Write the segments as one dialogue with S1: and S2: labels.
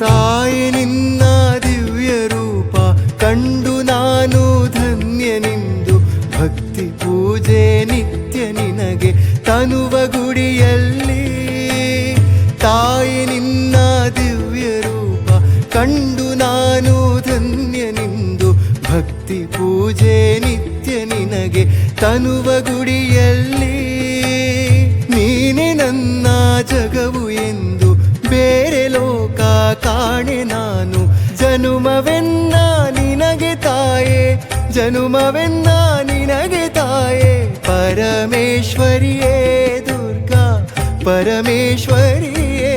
S1: ತಾಯಿ ನಿನ್ನ ದಿವ್ಯ ರೂಪ ಕಂಡು ನಾನು ಧನ್ಯನೆಂದು ಭಕ್ತಿ ಪೂಜೆ ನಿತ್ಯ ನಿನಗೆ ತನುವ ಗುಡಿಯಲ್ಲಿ. ತಾಯಿ ನಿನ್ನ ದಿವ್ಯ ರೂಪ ಕಂಡು ನಾನು ಧನ್ಯನೆಂದು ಭಕ್ತಿ ಪೂಜೆ ನಿತ್ಯ ನಿನಗೆ ತನುವ ಗುಡಿಯಲ್ಲಿ. ನೀನೆ ನನ್ನ ಜಗವು ಎಂದು ಬೇರೆ ಲೋಕ ಕಾಣೆ ನಾನು. ಜನುಮವೆನ್ನ ನಿನಗೆ ತಾಯೇ, ಜನುಮವೆನ್ನ ನಿನಗೆ ತಾಯೇ. ಪರಮೇಶ್ವರಿಯೇ ದುರ್ಗಾ ಪರಮೇಶ್ವರಿಯೇ.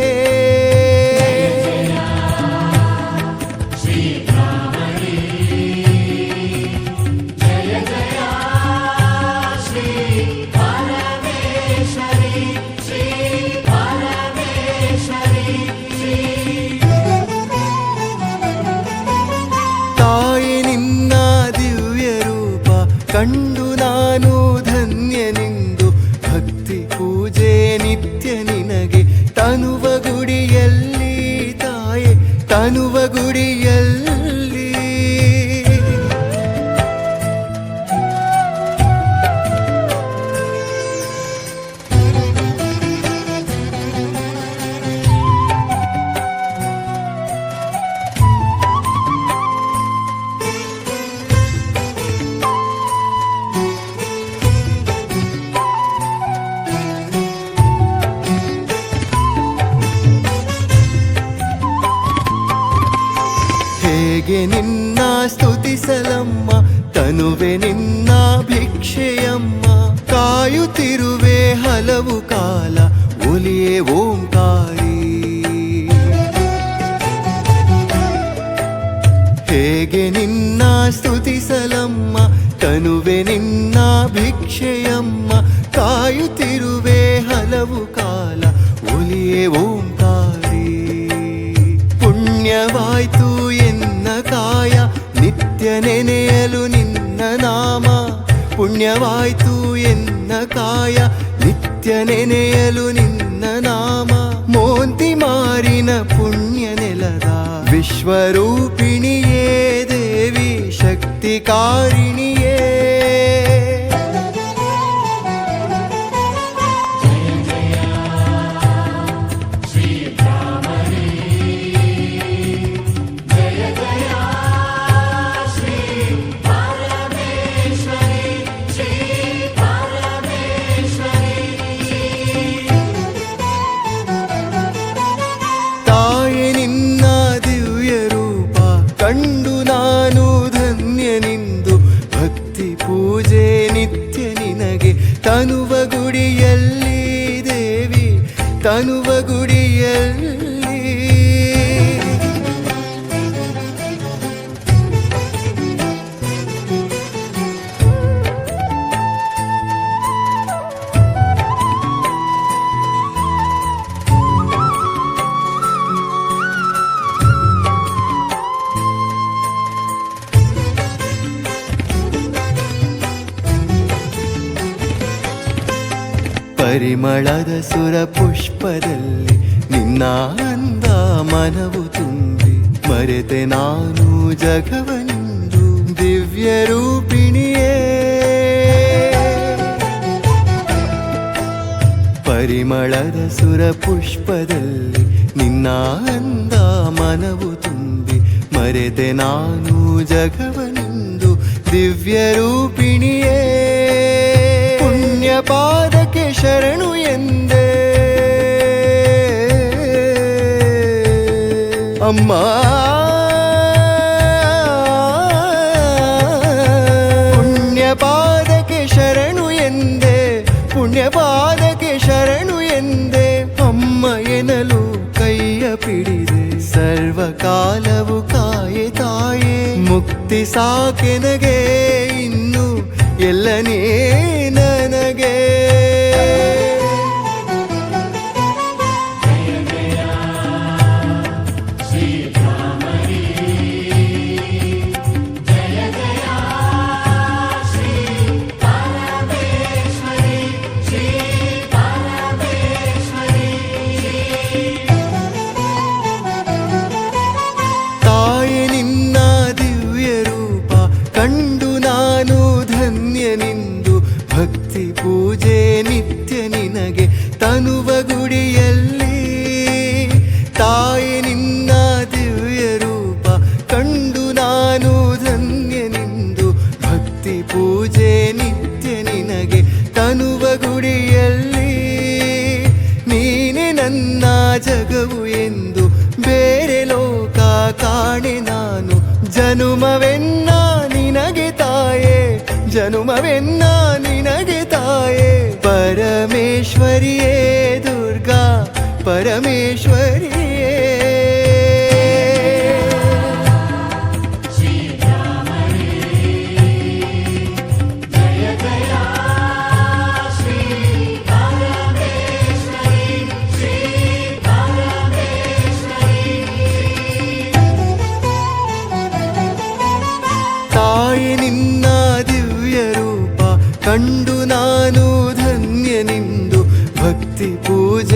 S1: ಕಂಡು ನಾನು ಧನ್ಯನೆಂದು ಭಕ್ತಿ ಪೂಜೆ ನಿತ್ಯ ನಿನಗೆ ತನುವ ಗುಡಿಯಲ್ಲಿ ತಾಯೆ ತನುವ ಗುಡಿಯಲ್ಲಿ. ಹೇಗೆ ನಿನ್ನ ಸ್ತುತಿಸಲಮ್ಮ ತನುವೆ ನಿನ್ನ ಭಿಕ್ಷೆಯಮ್ಮ. ಕಾಯುತ್ತಿರುವೆ ಹಲವು ಕಾಲ ಒಲಿಯೇ ಓಂಕಾರಿ. ಹೇಗೆ ನಿನ್ನ ಸ್ತುತಿಸಲಮ್ಮ ತನುವೆ ನಿನ್ನ ಭಿಕ್ಷೆಯಮ್ಮ. ಕಾಯುತ್ತಿರುವೆ ಹಲವು ಕಾಲ ಒಲಿಯೇ ಓಂಕಾರಿ. ಪುಣ್ಯವಾಯ್ತು ಎನ್ನ ಕಾಯ ನಿತ್ಯ ನೆನೆಯಲು ನಿನ್ನ ನಾಮ. ಪುಣ್ಯವಾಯ್ತು ಎನ್ನ ಕಾಯ ನಿತ್ಯ ನೆನೆಯಲು ನಿನ್ನ ನಾಮ. ಮೋಂತಿ ಮಾರಿನ ಪುಣ್ಯ ನೆಲದ ವಿಶ್ವರೂಪಿಣಿಯೇ ದೇವಿ ಶಕ್ತಿಕಾರಿಣಿಯೇ. ಕಂಡು ನಾನು ಧನ್ಯನೆಂದು ಭಕ್ತಿ ಪೂಜೆ ನಿತ್ಯ ನಿನಗೆ ತನುವ ಗುಡಿಯಲ್ಲಿ ದೇವಿ ತನುವ ಗುಡಿಯಲ್ಲಿ. ಪರಿಮಳದ ಸುರ ಪುಷ್ಪದಲ್ಲಿ ನಿನ್ನ ಅಂದ ಮನವು ತುಂಬಿ ಮರೆತೆ ನಾನು ಜಗವನೆಂದು ದಿವ್ಯ ರೂಪಿಣಿಯೇ. ಪರಿಮಳದ ಸುರ ಪುಷ್ಪದಲ್ಲಿ ನಿನ್ನ ಅಂದ ಮನವು ತುಂಬಿ ಮರೆತೆ ನಾನು ಜಗವನೆಂದು ದಿವ್ಯ ರೂಪಿಣಿಯೇ. ಪುಣ್ಯ ಪಾದಕ್ಕೆ ಶರಣು ಎಂದೇ ಅಮ್ಮ. ಪುಣ್ಯ ಪಾದಕ್ಕೆ ಶರಣು ಎಂದೇ ಪುಣ್ಯ ಪಾದಕ್ಕೆ ಶರಣು ಎಂದೇ ಅಮ್ಮ ಎನ್ನಲು ಕೈಯ ಪಿಡಿದೆ. ಸರ್ವಕಾಲವು ಕಾಯೆ ತಾಯೇ ಮುಕ್ತಿ ಸಾಕೆನಗೆ ಇನ್ನು ಎಲ್ಲನೇ ನನಗೆ. ಬೇರೆ ಲೋಕ ಕಾಣೆ ನಾನು. ಜನುಮವೆನ್ನ ನಿನಗೆ ತಾಯೇ, ಜನುಮವೆನ್ನ ನಿನಗೆ ತಾಯೇ. ಪರಮೇಶ್ವರಿಯೇ ದುರ್ಗಾ ಪರಮೇಶ್ವರಿಯೇ. ತಾಯಿ ನಿನ್ನ ದಿವ್ಯ ರೂಪ ಕಂಡು ನಾನು ಧನ್ಯನಿಂದು ಭಕ್ತಿ ಪೂಜೆ